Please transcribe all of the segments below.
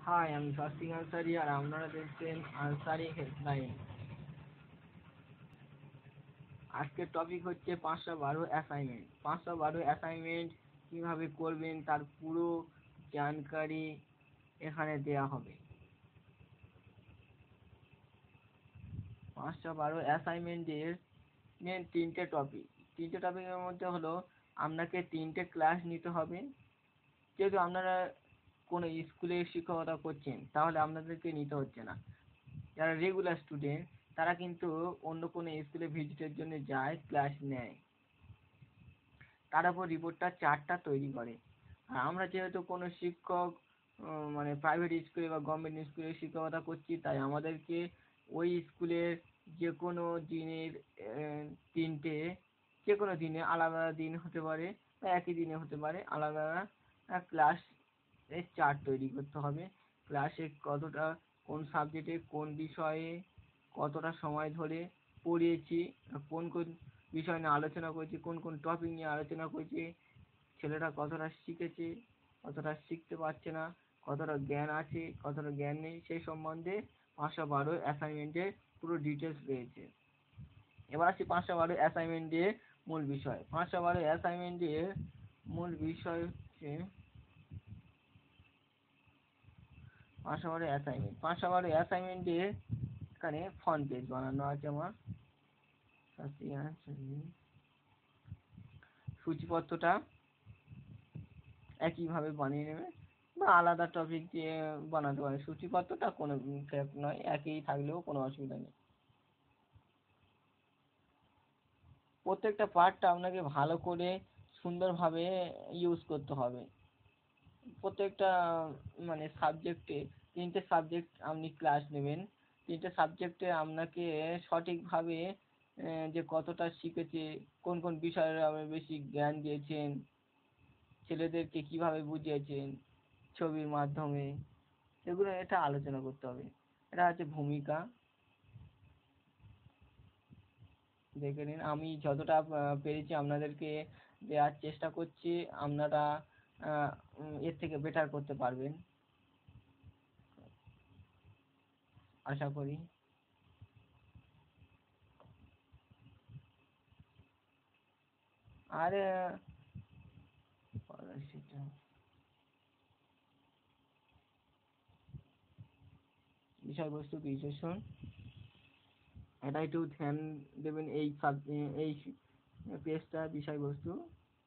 High, আমি স্বস্তিক আনসারি আর আপনারা দেখছেন আনসারি হেল্পলাইন। আজকের টপিক হচ্ছে 512 অ্যাসাইনমেন্ট। 512 অ্যাসাইনমেন্ট কিভাবে করবেন তার পুরো জানকারি এখানে দেয়া হবে। 512 অ্যাসাইনমেন্টের মেন তিনটে টপিকের মধ্যে হলো আপনাকে 3টে ক্লাস নিতে হবে। যেহেতু আপনারা কোনো স্কুলে শিক্ষকতা করছেন তাহলে আপনাদেরকে নিতে হচ্ছে না। যারা রেগুলার স্টুডেন্ট তারা কিন্তু অন্য কোনো স্কুলে ভিজিটের জন্য যায়, ক্লাস নেয়, তার উপর রিপোর্টটা চার্টটা তৈরি করে। আর আমরা যেহেতু কোনো শিক্ষক মানে প্রাইভেট স্কুলে বা গভর্নমেন্ট স্কুলে শিক্ষকতা করছি, তাই আমাদেরকে ওই স্কুলের যে কোনো দিনের তিনটে, যে কোনো দিনে আলাদা দিন হতে পারে বা একই দিনে হতে পারে, আলাদা ক্লাস এর চার্ট তৈরি করতে হবে। ক্লাসে কতটা, কোন সাবজেক্টে, কোন বিষয়ে কতটা সময় ধরে পড়িয়েছি, কোন কোন বিষয় নিয়ে আলোচনা করেছি, কোন কোন টপিক নিয়ে আলোচনা করেছি, ছেলেটা কতটা শিখেছে, কতটা শিখতে পারছে না, কতটা জ্ঞান আছে, কতটা জ্ঞান নেই, সেই সম্বন্ধে 512 অ্যাসাইনমেন্টের পুরো ডিটেলস রয়েছে। এবার আসছি 512 অ্যাসাইনমেন্টের মূল বিষয়। 512 অ্যাসাইনমেন্টের মূল বিষয় হচ্ছে 512 অ্যাসাইনমেন্টের এখানে ফ্রন্ট পেজ বানানো আছে আমার। সূচিপত্রটা একইভাবে বানিয়ে নেবে বা আলাদা টপিক দিয়ে বানাতে পারে। সূচিপত্রটা কোনো ফেক নয়, একই থাকলেও কোনো অসুবিধা নেই। প্রত্যেকটা পার্টটা আপনাকে ভালো করে সুন্দরভাবে ইউজ করতে হবে। প্রত্যেকটা মানে সাবজেক্টে 3টে সাবজেক্ট আপনি ক্লাস নেবেন। 3টে সাবজেক্টে আপনাকে সঠিকভাবে যে কতটা শিখেছে, কোন কোন বিষয়ে আপনি বেশি জ্ঞান দিয়েছেন, ছেলেদেরকে কিভাবে বুঝিয়েছেন ছবির মাধ্যমে, এগুলো এটা আলোচনা করতে হবে। এটা হচ্ছে ভূমিকা। দেখে নিন, আমি যতটা পেরেছি আপনাদেরকে দেওয়ার চেষ্টা করছি, আপনারা এর থেকে বেটার করতে পারবেন আশা করি। আর বিষয়বস্তু বিশ্লেষণ, এটা একটু ধ্যান দেবেন। এই পেজটা বিষয়বস্তু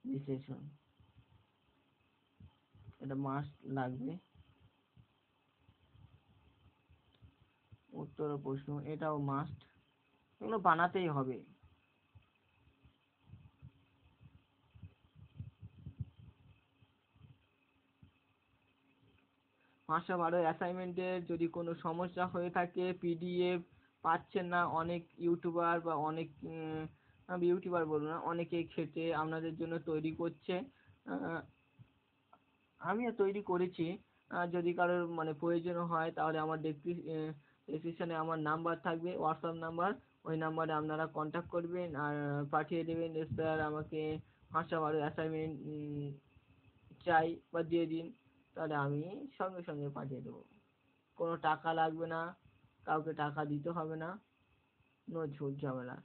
বিশ্লেষণ, এটা মাস্ট লাগবে। উত্তর ও প্রশ্ন, এটাও মাস্ট, এগুলো বানাতেই হবে। পাঁচশো বারো অ্যাসাইনমেন্টের যদি কোনো সমস্যা হয়ে থাকে, পিডিএফ পাচ্ছেন না, অনেক ইউটিউবার বা অনেক ইউটিউবার বলবো না, অনেকেই খেটে আপনাদের জন্য তৈরি করছে, আমিও তৈরি করেছি। যদি কারোর মানে প্রয়োজন হয় তাহলে আমার ডেসক্রিপশনে আমার নাম্বার থাকবে, হোয়াটসঅ্যাপ নাম্বার, ওই নাম্বারে আপনারা কন্ট্যাক্ট করবেন আর পাঠিয়ে দেবেন স্যার আমাকে 512 অ্যাসাইনমেন্ট চাই বা দিয়ে দিন, তাহলে আমি সঙ্গে সঙ্গে পাঠিয়ে দেবো। কোনো টাকা লাগবে না, কাউকে টাকা দিতে হবে না, নো ঝুট ঝামেলা।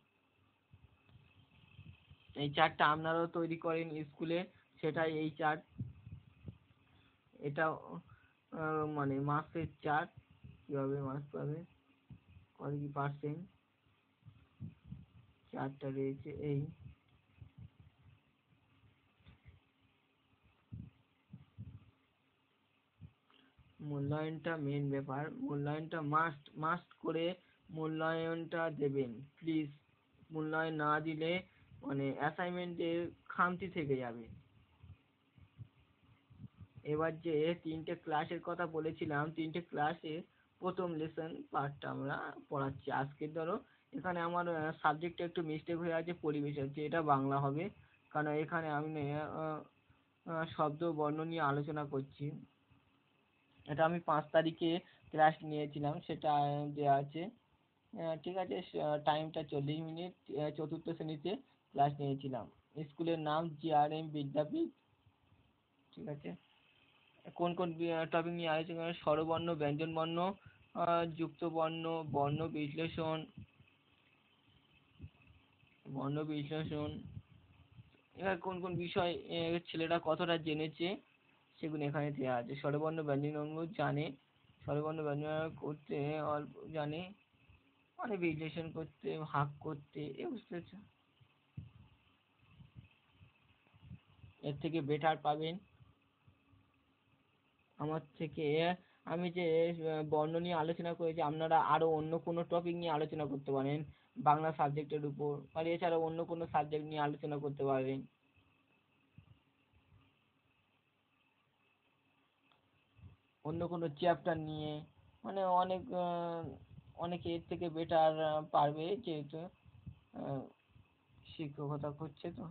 এই চার্টটা আপনারাও তৈরি করেন স্কুলে, সেটাই এই চার্ট। এটা মানে মার্কসের চার্ট, কীভাবে মার্কস পাবে, কত কি পার্সেন্ট, চার্টটা রয়েছে এই। মূল্যায়নটা মেন ব্যাপার, মূল্যায়নটা মাস্ট করে মূল্যায়নটা দেবেন প্লিজ। মূল্যায়ন না দিলে মানে অ্যাসাইনমেন্টের খামতি থেকে যাবে। এবার যে 3টে ক্লাসের কথা বলেছিলাম, 3টে ক্লাসে প্রথম লেসন পার্টটা আমরা পড়াচ্ছি। আজকে ধরো এখানে আমার সাবজেক্টে একটু মিস্টেক হয়ে আছে, পরিবেশ আছে, এটা বাংলা হবে, কারণ এখানে আমি শব্দ বর্ণ নিয়ে আলোচনা করছি। এটা আমি 5 তারিখে ক্লাস নিয়েছিলাম, সেটা দেওয়া আছে। ঠিক আছে, টাইমটা 40 মিনিট, চতুর্থ শ্রেণীতে ক্লাস নিয়েছিলাম। স্কুলের নাম GRM বিদ্যাপীঠ, ঠিক আছে। কোন কোন টপিক নিয়ে আলোচনা করব? স্বরবর্ণ, ব্যঞ্জনবর্ণ, যুক্তবর্ণ, বর্ণ বিশ্লেষণ, এবার কোন কোন বিষয় ছেলেরা কতটা জেনেছে সেগুলো এখানে দেওয়া আছে। স্বরবর্ণ ব্যঞ্জনবর্ণ জানে, স্বরবর্ণ ব্যঞ্জন করতে অল্প জানে, মানে বিশ্লেষণ করতে, ভাগ করতে, এ বুঝতে পেরেছ? এর থেকে বেটার পাবেন আমার থেকে। আমি যে বর্ণ নিয়ে আলোচনা করেছি, আপনারা আরো অন্য কোনো টপিক নিয়ে আলোচনা করতে পারেন বাংলা সাবজেক্টের উপর, আর এছাড়া অন্য কোনো সাবজেক্ট নিয়ে আলোচনা করতে পারেন, অন্য কোনো চ্যাপ্টার নিয়ে, মানে অনেকে এর থেকে বেটার পারবে, যেহেতু শিক্ষকতা করছে তো।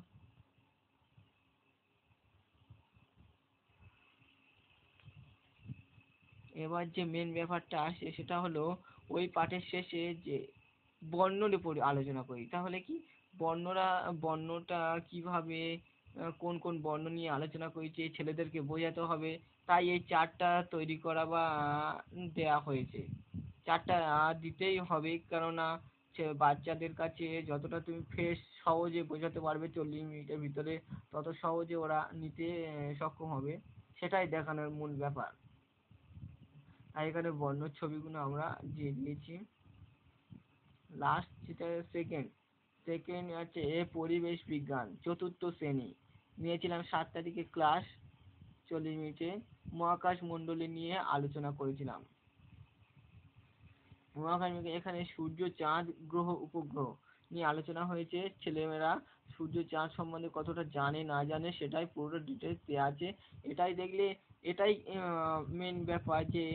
এবার যে মেন ব্যাপারটা আসে সেটা হলো ওই পাঠের শেষে যে বর্ণর উপর আলোচনা করি। তাহলে কি বর্ণটা কিভাবে, কোন কোন বর্ণ নিয়ে আলোচনা করেছি ছেলেদেরকে বোঝাতে হবে, তাই এই চার্টটা তৈরি করা বা দেয়া হয়েছে। চার্টটা দিতেই হবে, কেননা বাচ্চাদের কাছে যতটা তুমি ফ্রেশ সহজে বোঝাতে পারবে 40 মিনিটের ভিতরে, তত সহজে ওরা নিতে সক্ষম হবে, সেটাই দেখানোর মূল ব্যাপার। আর এখানে বর্ণর ছবিগুলো আমরা দিয়ে দিয়েছি। লাস্ট যেটা সেকেন্ড আছে পরিবেশ বিজ্ঞান, চতুর্থ শ্রেণী, নিয়েছিলাম 7 তারিখে ক্লাস, 40 মিনিটে। মহাকাশ মণ্ডলী নিয়ে আলোচনা করেছিলাম। এখানে সূর্য, চাঁদ, গ্রহ, উপগ্রহ নিয়ে আলোচনা হয়েছে। ছেলেমেয়েরা সূর্য, চাঁদ সম্বন্ধে কতটা জানে না জানে সেটাই পুরো ডিটেলস দেওয়া আছে। এটাই মেন ব্যাপার, যে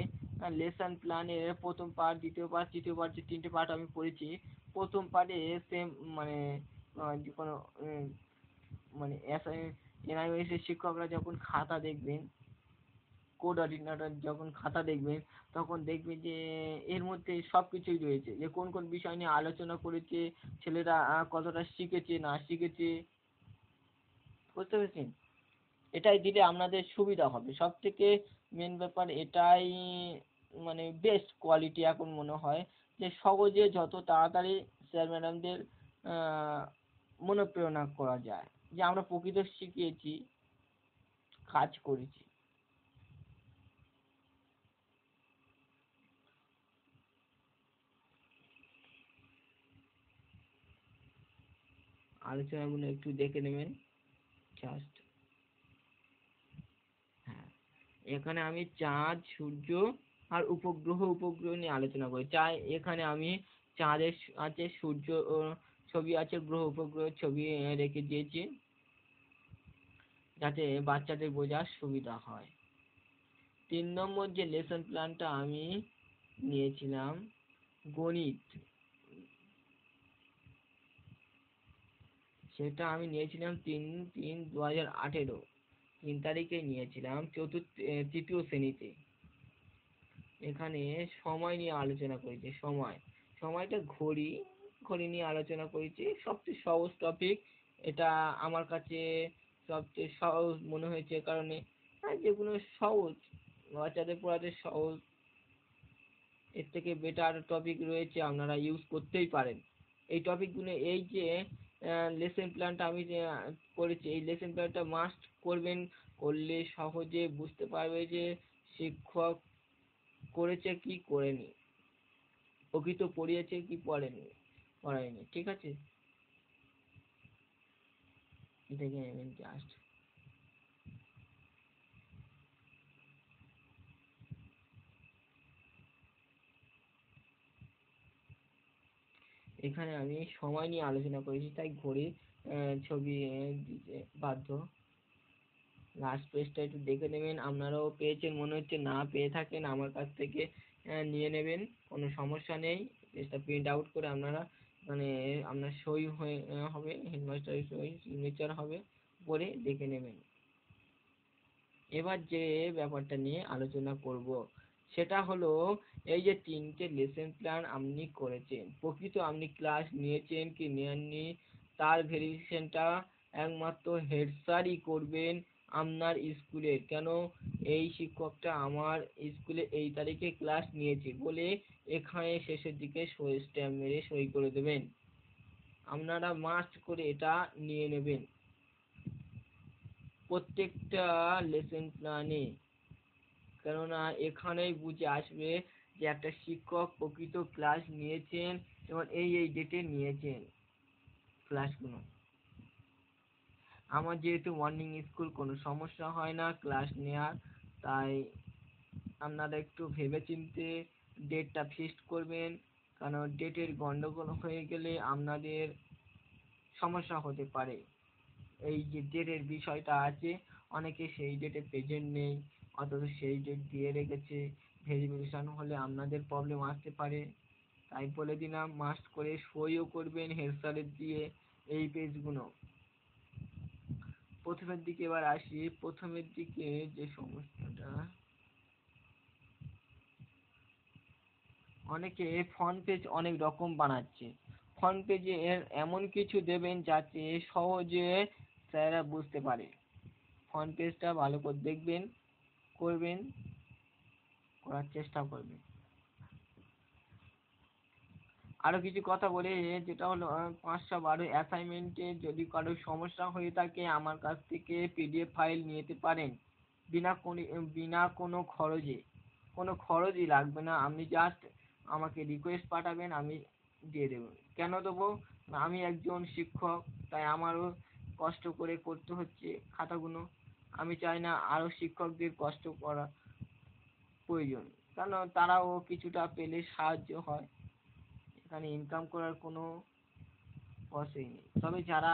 লেসন প্ল্যানের প্রথম পার্ট, দ্বিতীয় পার্ট, তৃতীয় পার্ট, যে 3টে পার্ট আমি পড়েছি। প্রথম পার্টে সেম, মানে যে কোনো মানে NIOS এর শিক্ষকরা যখন খাতা দেখবেন, কোঅর্ডিনেটর যখন খাতা দেখবেন, তখন দেখবে যে এর মধ্যে সবকিছুই রয়েছে, যে কোন কোন বিষয় নিয়ে আলোচনা করেছে, ছেলেরা কতটা শিখেছে না শিখেছে, বুঝতে পেরেছেন? এটাই দিলে আপনাদের সুবিধা হবে। সব থেকে মেন ব্যাপার এটাই, মানে বেস্ট কোয়ালিটি এখন মনে হয়, যে সহজে যত তাড়াতাড়ি স্যার ম্যাডামদের মনোপ্রেরণা করা যায়, যে আমরা প্রকৃত শিখিয়েছি, কাজ করেছি। আলোচনাগুলো একটু দেখে নেবেন জাস্ট। হ্যাঁ, এখানে আমি চাঁদ, সূর্য আর উপগ্রহ নিয়ে আলোচনা করি। এখানে আমি চাঁদের আছে, সূর্য ছবি আছে, গ্রহ উপগ্রহের ছবি রেখে দিয়েছি, যাতে বাচ্চাদের বোঝার সুবিধা হয়। 3 নম্বর যে লেসন প্ল্যানটা আমি নিয়েছিলাম, গণিত, সেটা আমি নিয়েছিলাম 3/3/2018, 3 তারিখে নিয়েছিলাম, তৃতীয় শ্রেণীতে। এখানে সময় নিয়ে আলোচনা করেছি। সময়টা ঘড়ি নিয়ে আলোচনা করেছি। সবচেয়ে সহজ টপিক এটা আমার কাছে, সবচেয়ে সহজ মনে হয়েছে, কারণে যেগুলো সহজ, বাচ্চাদের পড়াতে সহজ, এর থেকে বেটার টপিক রয়েছে, আপনারা ইউজ করতেই পারেন এই টপিকগুলো। এই যে লেসন প্ল্যানটা আমি যে করেছি, এই লেসন প্ল্যানটা মাস্ট করবেন, করলে সহজে বুঝতে পারবে যে শিক্ষক করেছে কি করেনি, প্রকৃত পড়িয়েছে কি পড়ায়নি। ঠিক আছে, দেখে নেবেন জাস্ট। এখানে আমি সময় নিয়ে আলোচনা করেছি, তাই ঘড়ির ছবি দিতে বাধ্য। লাস্ট পেজটা একটু দেখে নেবেন, আপনারাও পেয়েছেন মনে হচ্ছে, না পেয়ে থাকেন আমার কাছ থেকে নিয়ে নেবেন, কোনো সমস্যা নেই। পেজটা প্রিন্ট আউট করে আপনারা, মানে আপনার সই হয়ে হবে, হেডমাস্টারের সই, সিগনেচার হবে, পরে দেখে নেবেন। এবার যে ব্যাপারটা নিয়ে আলোচনা করব সেটা হলো, এই যে 3টে লেসন প্ল্যান আপনি করেছেন, প্রকৃত আপনি ক্লাস নিয়েছেন কি নেননি তার ভেরিফিকেশনটা একমাত্র হেড স্যারই করবেন। আপনার স্কুলের, কেন এই শিক্ষকটা আমার স্কুলে এই তারিখে ক্লাস নিয়েছে বলে এখানে শেষের দিকে স্ট্যাম্প মেরে সই করে দেবেন। আপনারা মাস্ট করে এটা নিয়ে নেবেন প্রত্যেকটা লেসন প্ল্যানে, কেননা এখানেই বুঝে আসবে যে একটা শিক্ষক প্রকৃত ক্লাস নিয়েছেন এবং এই ডেটে নিয়েছেন ক্লাসগুলো। আমার যেহেতু মর্নিং স্কুল, কোনো সমস্যা হয় না ক্লাস নেওয়ার, তাই আপনারা একটু ভেবেচিন্তে ডেটটা ফিক্সড করবেন, কারণ ডেটের গন্ডগোল হয়ে গেলে আপনাদের সমস্যা হতে পারে। এই যে ডেটের বিষয়টা আছে, অনেকে সেই ডেটে প্রেজেন্ট নেই, অথচ সেই ডেট দিয়ে রেখেছে, ভেরিফিকেশন হলে আপনাদের প্রবলেম আসতে পারে। তাই বলে দিলাম মাস্ট করে সইও করবেন হেড স্যারের দিয়ে এই পেজগুলো। প্রথমের দিকে এবার আসি, প্রথমের দিকে যে সমস্যাটা, অনেকে ফ্রন্ট পেজ অনেক রকম বানাচ্ছে। ফ্রন্ট পেজে এমন কিছু দেবেন যাতে সহজে স্যারেরা বুঝতে পারে। ফ্রন্ট পেজটা ভালো করে দেখবেন, করবেন, করার চেষ্টা করবেন। আরো কিছু কথা বলি, যেটা হলো 512 অ্যাসাইনমেন্টে যদি কারো সমস্যা হয়ে থাকে আমার কাছ থেকে পিডিএফ ফাইল নিতে পারেন বিনা কোনো খরচে। কোনো খরচই লাগবে না, আপনি জাস্ট আমাকে রিকোয়েস্ট পাঠাবেন, আমি দিয়ে দেবো। কেন দেবো? আমি একজন শিক্ষক, তাই আমারও কষ্ট করে করতে হচ্ছে খাতাগুলো। আমি চাই না আরো শিক্ষকদের কষ্ট করা প্রয়োজন, কারণ তারাও কিছুটা পেলে সাহায্য হয়। এখানে ইনকাম করার কোনো পথই নেই। তবে যারা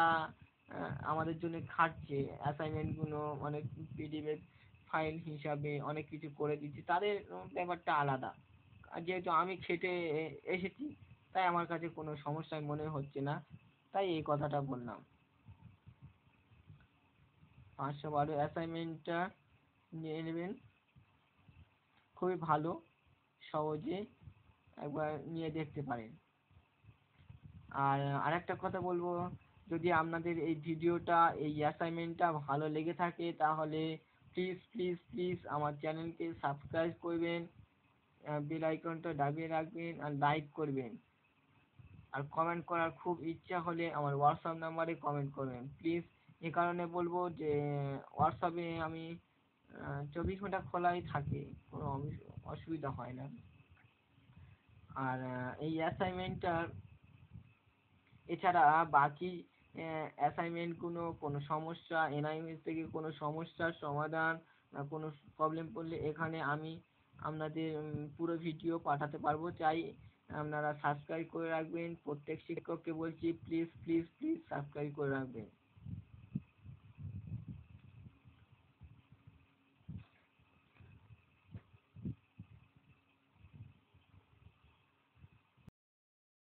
আমাদের জন্য খাটছে, অ্যাসাইনমেন্ট গুলো অনেক পিডিএফ ফাইল হিসাবে অনেক কিছু করে দিচ্ছে, তাদের ব্যাপারটা আলাদা। আর যেহেতু আমি খেটে এসেছি, তাই আমার কাছে কোনো সমস্যা মনে হচ্ছে না, তাই এই কথাটা বললাম। 512 অ্যাসাইনমেন্টটা নিয়ে নেবেন, খুবই ভালো, সহজে একবার নিয়ে দেখতে পারেন। আর আরেকটা কথা বলবো, যদি আপনাদের এই ভিডিওটা, এই অ্যাসাইনমেন্টটা ভালো লেগে থাকে তাহলে প্লিজ প্লিজ প্লিজ আমার চ্যানেলকে সাবস্ক্রাইব করবেন, বেল আইকনটা দাবিয়ে রাখবেন আর লাইক করবেন। আর কমেন্ট করার খুব ইচ্ছা হলে আমার হোয়াটসঅ্যাপ নাম্বারে কমেন্ট করবেন প্লিজ। এ কারণে বলবো যে হোয়াটসঅ্যাপে আমি 24 ঘন্টা খোলাই থাকে, কোনো অসুবিধা হয় না। আর এই অ্যাসাইনমেন্টটা এছাড়া বাকি অ্যাসাইনমেন্ট গুলো কোনো সমস্যা, এনআইএমএস থেকে কোনো সমস্যার সমাধান, কোনো প্রবলেম পড়লে এখানে আমি আপনাদের পুরো ভিডিও পাঠাতে পারবো। চাই আপনারা সাবস্ক্রাইব করে রাখবেন। প্রত্যেক শিক্ষককে বলছি প্লিজ প্লিজ প্লিজ সাবস্ক্রাইব করে রাখবেন।